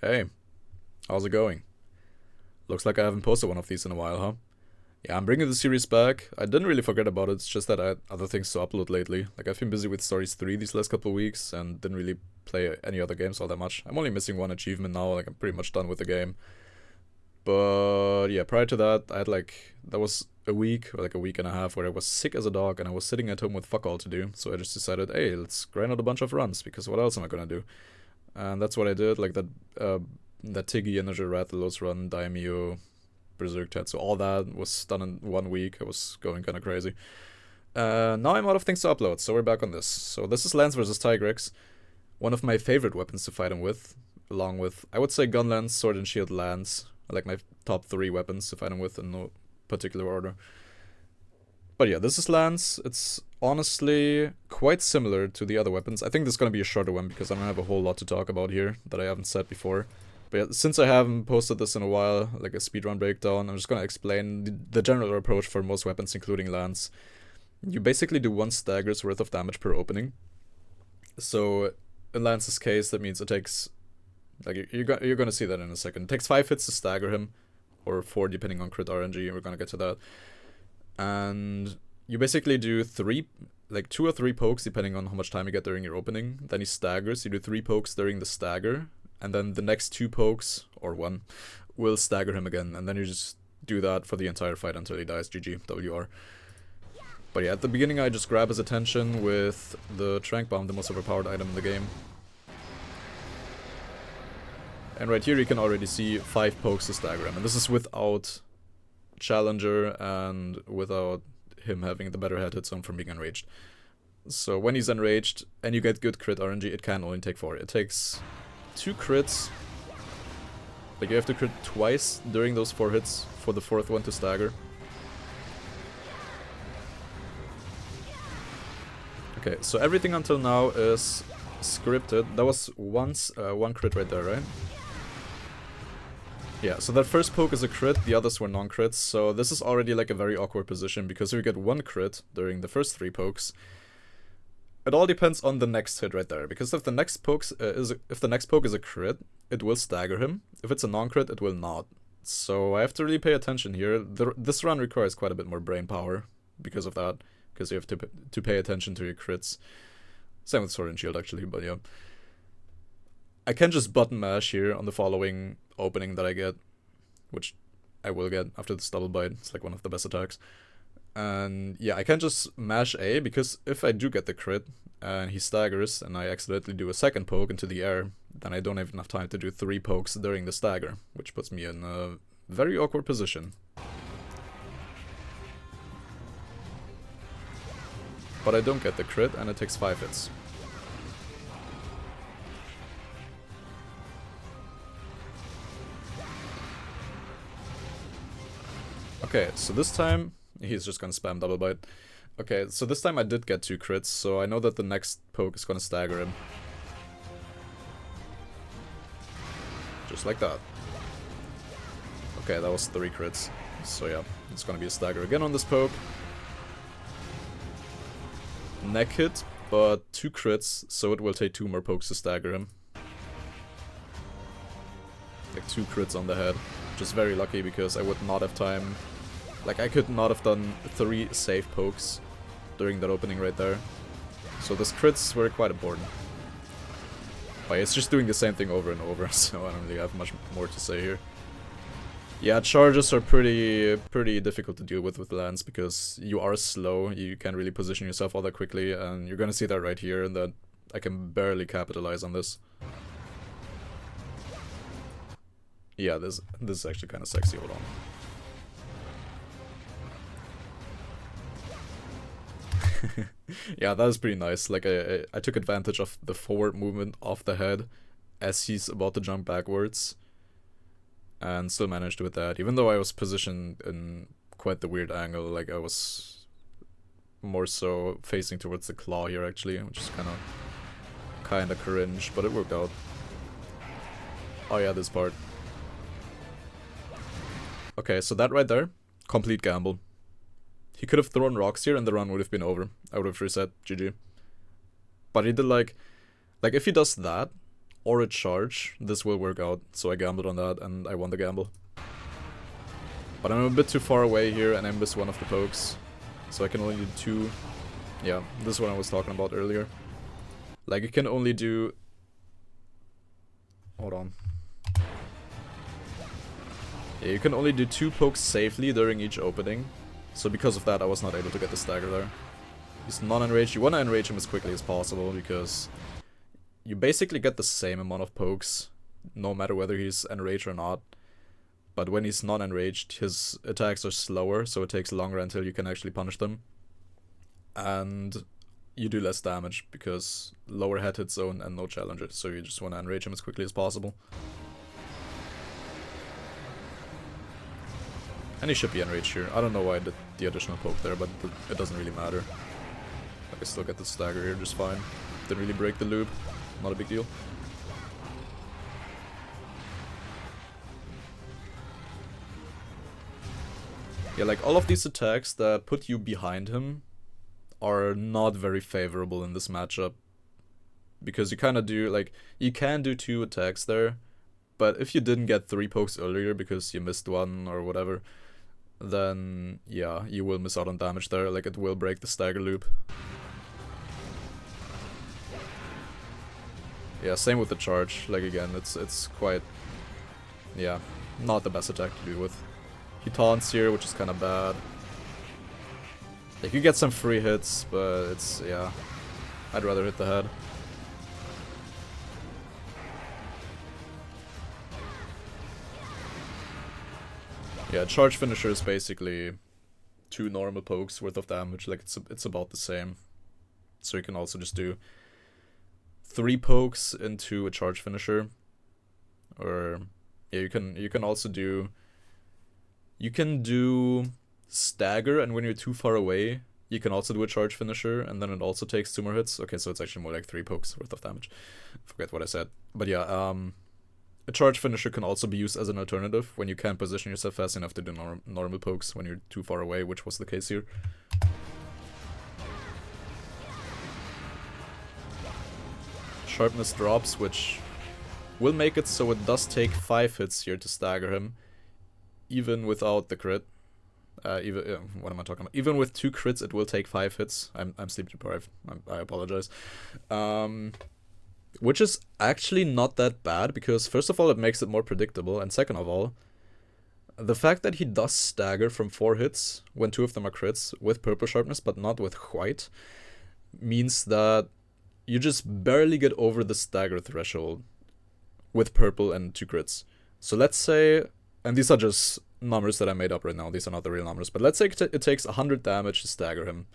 Hey, how's it going? Looks like I haven't posted one of these in a while, huh? Yeah, I'm bringing the series back. I didn't really forget about it, it's just that I had other things to upload lately. Like, I've been busy with Stories 3 these last couple of weeks and didn't really play any other games all that much. I'm only missing one achievement now, like, I'm pretty much done with the game. But yeah, prior to that, I had that was a week, or like a week and a half, where I was sick as a dog and I was sitting at home with fuck all to do. So I just decided, hey, let's grind out a bunch of runs, because what else am I gonna do? And that's what I did, like that Tiggy Energy Rathalos run, Daimyo, Berserk Tetsu, all that was done in 1 week. I was going kind of crazy. Now I'm out of things to upload, so we're back on this. So this is Lance versus Tigrex, one of my favorite weapons to fight him with, along with, I would say, Gun Lance, Sword and Shield Lance, like my top 3 weapons to fight him with in no particular order. But yeah, this is Lance. It's honestly quite similar to the other weapons. I think this is going to be a shorter one because I don't have a whole lot to talk about here that I haven't said before. But yeah, since I haven't posted this in a while, like a speedrun breakdown, I'm just going to explain the general approach for most weapons, including Lance. You basically do 1 stagger's worth of damage per opening. So in Lance's case, that means it takes, like, you're going to see that in a second. It takes 5 hits to stagger him, or 4 depending on crit RNG, and we're going to get to that. And you basically do 2 or 3 pokes depending on how much time you get during your opening. Then he staggers, you do 3 pokes during the stagger, and then the next 2 pokes, or 1, will stagger him again, and then you just do that for the entire fight until he dies. GG, WR. But yeah, at the beginning I just grab his attention with the Trank Bomb, the most overpowered item in the game. And right here you can already see 5 pokes to stagger him, and this is without Challenger and without him having the better head hit zone from being enraged. So when he's enraged and you get good crit RNG, it can only take 4. It takes 2 crits. Like, you have to crit twice during those 4 hits for the 4th one to stagger. Okay, so everything until now is scripted. That was once 1 crit right there, right? Yeah, so that first poke is a crit, the others were non-crits, so this is already like a very awkward position, because if you get 1 crit during the first 3 pokes, it all depends on the next hit right there, because if the next poke is a crit, it will stagger him. If it's a non-crit, it will not. So I have to really pay attention here. This run requires quite a bit more brain power because of that, because you have to pay attention to your crits. Same with Sword and Shield actually, but yeah. I can just button mash here on the following opening that I get, which I will get after this double bite. It's like one of the best attacks. And yeah, I can just mash A, because if I do get the crit and he staggers and I accidentally do a second poke into the air, then I don't have enough time to do 3 pokes during the stagger, which puts me in a very awkward position. But I don't get the crit and it takes 5 hits. Okay, so this time, he's just gonna spam double bite. Okay, so this time I did get 2 crits, so I know that the next poke is gonna stagger him. Just like that. Okay, that was 3 crits. So yeah, it's gonna be a stagger again on this poke. Neck hit, but 2 crits, so it will take 2 more pokes to stagger him. Like 2 crits on the head. Just very lucky, because I would not have time. Like, I could not have done 3 safe pokes during that opening right there. So those crits were quite important. But it's just doing the same thing over and over, so I don't really have much more to say here. Yeah, charges are pretty difficult to deal with Lance, because you are slow, you can't really position yourself all that quickly, and you're gonna see that right here, that I can barely capitalize on this. Yeah, this is actually kind of sexy, hold on. Yeah, that was pretty nice. Like, I took advantage of the forward movement of the head as he's about to jump backwards, and still managed to hit that, even though I was positioned in quite the weird angle. Like, I was more so facing towards the claw here actually, which is kinda cringe, but it worked out. Oh yeah, this part. Okay, so that right there, complete gamble. He could have thrown rocks here and the run would have been over. I would have reset, GG. But he did like if he does that, or a charge, this will work out. So I gambled on that and I won the gamble. But I'm a bit too far away here and I missed one of the pokes. So I can only do 2. Yeah, this is what I was talking about earlier. Like, you can only do... Hold on. Yeah, you can only do 2 pokes safely during each opening. So because of that, I was not able to get the stagger there. He's non-enraged. You want to enrage him as quickly as possible, because you basically get the same amount of pokes, no matter whether he's enraged or not. But when he's non-enraged, his attacks are slower, so it takes longer until you can actually punish them. And you do less damage, because lower head hit zone and no challenger, so you just want to enrage him as quickly as possible. And he should be enraged here. I don't know why I did the additional poke there, but it doesn't really matter. I still get the stagger here just fine. Didn't really break the loop. Not a big deal. Yeah, like all of these attacks that put you behind him are not very favorable in this matchup. Because you kind of do, like, you can do 2 attacks there, but if you didn't get 3 pokes earlier because you missed one or whatever, then yeah, you will miss out on damage there. Like, it will break the stagger loop. Yeah, same with the charge. Like, again, it's quite, yeah, not the best attack to do with. He taunts here, which is kind of bad. Like, you get some free hits, but it's, yeah, I'd rather hit the head. Yeah, charge finisher is basically 2 normal pokes worth of damage. Like, it's about the same. So you can also just do 3 pokes into a charge finisher. Or yeah, you can also do, you can do stagger, and when you're too far away, you can also do a charge finisher, and then it also takes 2 more hits. Okay, so it's actually more like 3 pokes worth of damage. Forget what I said. But yeah, a charge finisher can also be used as an alternative when you can't position yourself fast enough to do normal pokes when you're too far away, which was the case here. Sharpness drops, which will make it so it does take 5 hits here to stagger him, even without the crit. What am I talking about? Even with 2 crits, it will take 5 hits. I'm sleep deprived. I apologize. Which is actually not that bad, because first of all, it makes it more predictable, and second of all, the fact that he does stagger from 4 hits when 2 of them are crits with purple sharpness but not with white means that you just barely get over the stagger threshold with purple and 2 crits. So let's say, and these are just numbers that I made up right now, these are not the real numbers, but let's say it takes 100 damage to stagger him.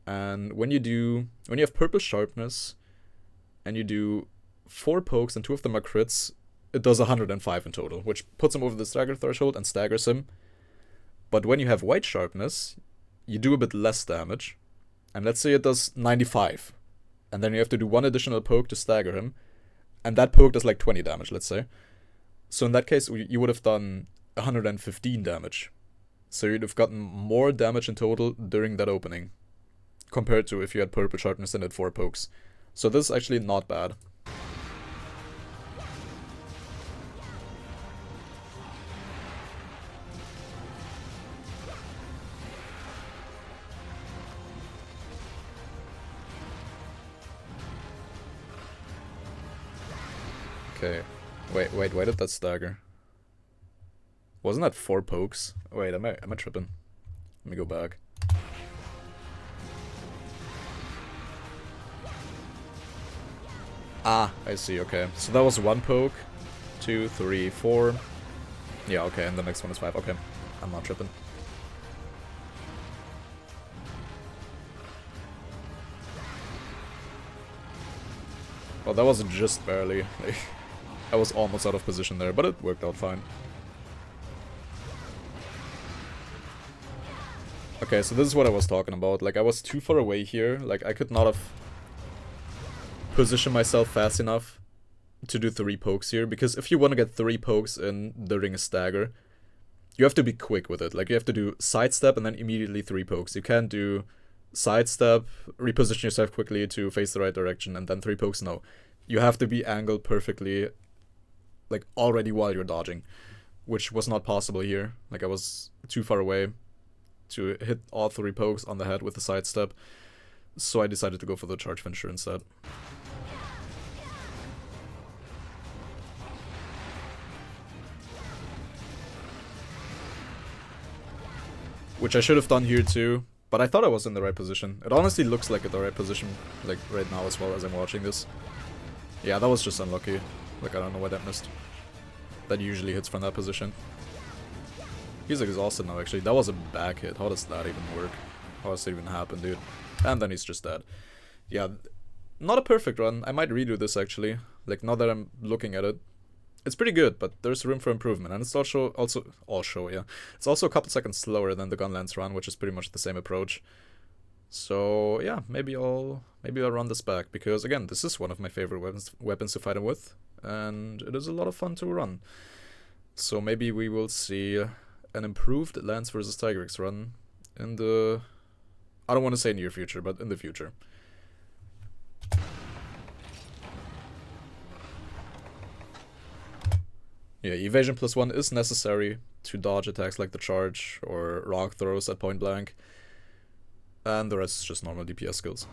And when you have purple sharpness and you do 4 pokes and 2 of them are crits, it does 105 in total, which puts him over the stagger threshold and staggers him. But when you have white sharpness, you do a bit less damage, and let's say it does 95, and then you have to do 1 additional poke to stagger him, and that poke does like 20 damage, let's say. So in that case, you would have done 115 damage. So you'd have gotten more damage in total during that opening, compared to if you had purple sharpness and had 4 pokes. So this is actually not bad. Okay. Wait, why did that stagger? Wasn't that 4 pokes? Wait, am I tripping? Let me go back. Ah, I see, okay. So that was 1 poke, 2, 3, 4. Yeah, okay, and the next one is 5. Okay, I'm not tripping. Well, that was just barely. Like, I was almost out of position there, but it worked out fine. Okay, so this is what I was talking about. Like, I was too far away here. Like, I could not have positioned myself fast enough to do 3 pokes here. Because if you want to get 3 pokes in during a stagger, you have to be quick with it. Like, you have to do sidestep and then immediately 3 pokes. You can't do sidestep, reposition yourself quickly to face the right direction, and then 3 pokes. No. you have to be angled perfectly, like already while you're dodging, which was not possible here. Like I was too far away to hit all 3 pokes on the head with the sidestep, so I decided to go for the charge finisher instead. Which I should have done here too, but I thought I was in the right position. It honestly looks like the right position, like right now as well as I'm watching this. Yeah, that was just unlucky. Like I don't know why that missed. That usually hits from that position. He's exhausted now actually. That was a back hit. How does that even work? How does it even happen, dude? And then he's just dead. Yeah, not a perfect run. I might redo this actually. Like now that I'm looking at it. It's pretty good, but there's room for improvement, and it's yeah. It's also a couple seconds slower than the Gunlance run, which is pretty much the same approach. So yeah, maybe I'll run this back, because again, this is one of my favorite weapons to fight him with, and it is a lot of fun to run. So maybe we will see an improved Lance versus Tigrex run in the, I don't want to say near future, but in the future. Yeah, evasion +1 is necessary to dodge attacks like the charge or rock throws at point blank. And the rest is just normal DPS skills.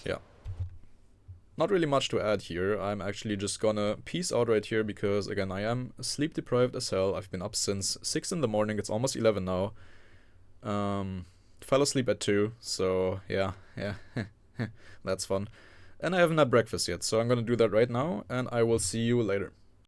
Yeah. Not really much to add here. I'm actually just gonna peace out right here because, again, I am sleep deprived as hell. I've been up since 6 in the morning. It's almost 11 now. Fell asleep at 2, so yeah. That's fun. And I haven't had breakfast yet, so I'm gonna do that right now, and I will see you later.